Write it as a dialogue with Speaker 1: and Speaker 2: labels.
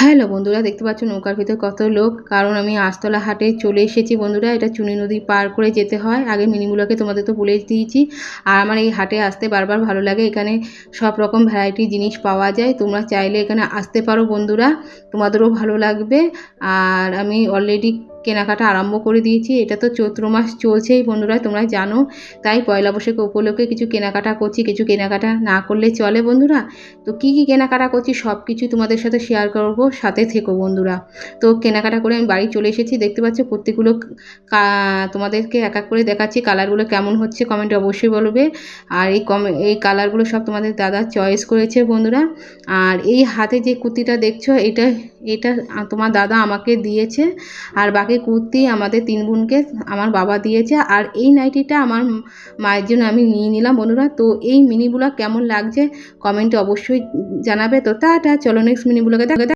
Speaker 1: Hello বন্ধুরা, দেখতে পাচ্ছ নৌকার ভিতর কত লোক। কারণ আমি আস্তলা হাটে চলে এসেছি বন্ধুরা। এটা চুনি নদী পার করে যেতে হয়। আগে মিনিগুলোকে তোমাদের তো বলে দিয়েছি। আর আমার এই হাটে আসতে বারবার ভালো লাগে। এখানে সব রকম ভ্যারাইটি জিনিস পাওয়া যায়। তোমরা চাইলে এখানে আসতে পারো বন্ধুরা, তোমাদেরও ভালো লাগবে। আর আমি অলরেডি কেনাকাটা আরম্ভ করে দিয়েছি। এটা তো চৈত্র মাস চলছেই বন্ধুরা, তোমরা জানো। তাই পয়লা বৈশাখ উপলক্ষে কিছু কেনাকাটা করছি, কিছু কেনাকাটা না করলে চলে বন্ধুরা। তো কী কী কেনাকাটা করছি সব কিছু তোমাদের সাথে শেয়ার করব, সাথে থেকো বন্ধুরা। তো কেনাকাটা করে আমি বাড়ি চলে এসেছি। দেখতে পাচ্ছ প্রত্যেকগুলো তোমাদেরকে এক এক করে দেখাচ্ছি। কালারগুলো কেমন হচ্ছে কমেন্টে অবশ্যই বলবে। আর এই কালারগুলো সব তোমাদের দাদা চয়েস করেছে বন্ধুরা। আর এই হাতে যে কুর্তিটা দেখছো, এটা এটা তোমার দাদা আমাকে দিয়েছে। আর বাকি কুর্তি আমাদের 3 বোনকে আমার বাবা দিয়েছে। আর এই নাইটিটা আমার মায়ের জন্য আমি নিয়ে নিলাম বন্ধুরা। তো এই মিনি ব্লগ কেমন লাগছে কমেন্টে অবশ্যই জানাবে। তো টাটা, চলো নেক্সট মিনি ব্লগে দেখা।